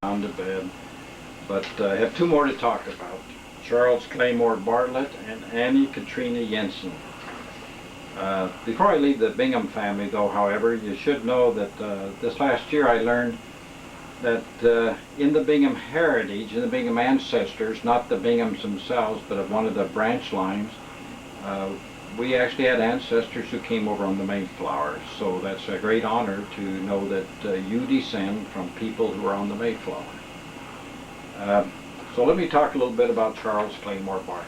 On to bed. But I have two more to talk about. Charles Claymore Bartlett and Annie Kathrine Jensen. Before I leave the Bingham family, though, however, you should know that this last year I learned that in the Bingham heritage, in the Bingham ancestors, not the Binghams themselves, but of one of the branch lines, we actually had ancestors who came over on the Mayflower. So that's a great honor to know that you descend from people who are on the Mayflower. So let me talk a little bit about Charles Claymore Bartlett.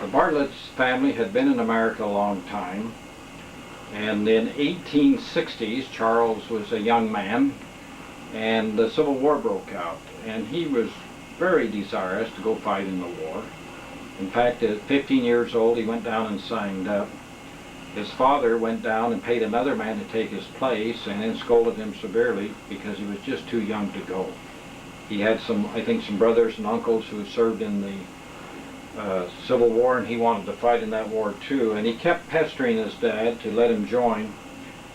The Bartlett's family had been in America a long time, and in 1860s Charles was a young man and the Civil War broke out, and he was very desirous to go fight in the war. In fact, at 15 years old, he went down and signed up. His father went down and paid another man to take his place, and then scolded him severely because he was just too young to go. He had I think some brothers and uncles who served in the Civil War, and he wanted to fight in that war too. And he kept pestering his dad to let him join.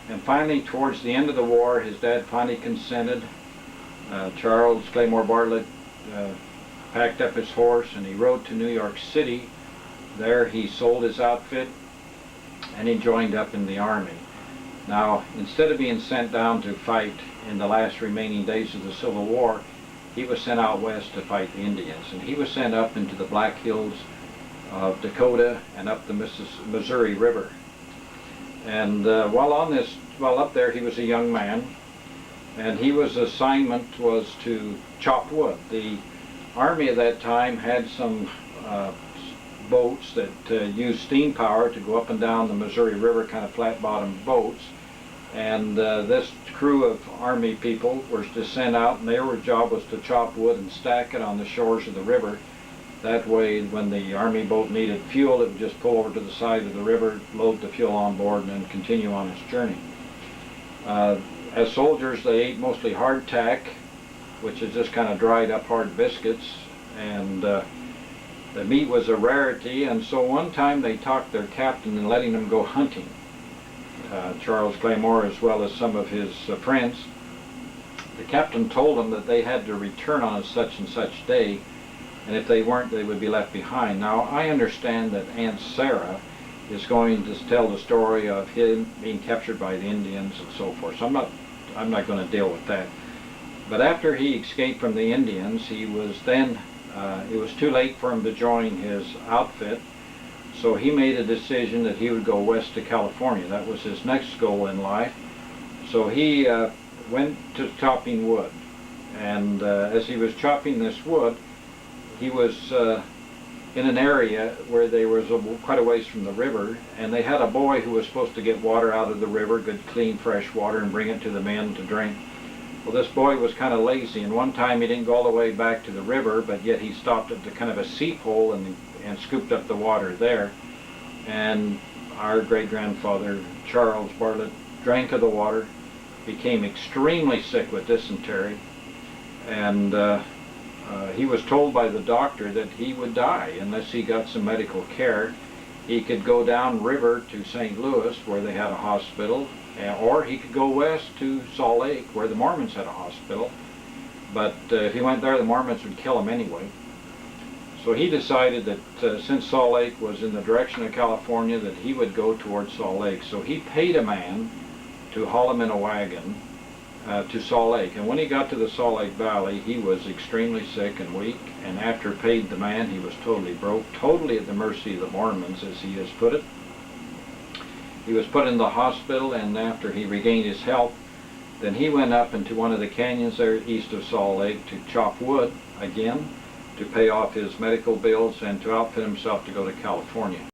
And finally, towards the end of the war, his dad finally consented. Charles Claymore Bartlett packed up his horse and he rode to New York City. There he sold his outfit and he joined up in the Army. Now, instead of being sent down to fight in the last remaining days of the Civil War, he was sent out west to fight the Indians. And he was sent up into the Black Hills of Dakota and up the Missouri River. And while up there, he was a young man, and his assignment was to chop wood. The Army at that time had some boats that used steam power to go up and down the Missouri River, kind of flat-bottomed boats. And this crew of Army people were to send out, and their job was to chop wood and stack it on the shores of the river. That way, when the Army boat needed fuel, it would just pull over to the side of the river, load the fuel on board, and then continue on its journey. As soldiers, they ate mostly hardtack, which is just kind of dried up hard biscuits, and the meat was a rarity. And so one time they talked their captain into letting them go hunting. Charles Claymore, as well as some of his friends. The captain told them that they had to return on a such and such day, and if they weren't, they would be left behind. Now, I understand that Aunt Sarah is going to tell the story of him being captured by the Indians and so forth, so I'm not going to deal with that. But after he escaped from the Indians, he was then, it was too late for him to join his outfit, so he made a decision that he would go west to California. That was his next goal in life. So he went to chopping wood, and as he was chopping this wood, he was in an area where they was quite a ways from the river, and they had a boy who was supposed to get water out of the river, good clean fresh water, and bring it to the men to drink. Well, this boy was kind of lazy, and one time he didn't go all the way back to the river, but yet he stopped at the kind of a seep hole and scooped up the water there. And our great-grandfather, Charles Bartlett, drank of the water, became extremely sick with dysentery, and he was told by the doctor that he would die unless he got some medical care. He could go down river to St. Louis, where they had a hospital, or he could go west to Salt Lake, where the Mormons had a hospital. But if he went there, the Mormons would kill him anyway. So he decided that since Salt Lake was in the direction of California, that he would go towards Salt Lake. So he paid a man to haul him in a wagon to Salt Lake. And when he got to the Salt Lake Valley, he was extremely sick and weak, and after paid the man, he was totally broke, totally at the mercy of the Mormons, as he has put it. He was put in the hospital, and after he regained his health, then he went up into one of the canyons there east of Salt Lake to chop wood again, to pay off his medical bills and to outfit himself to go to California.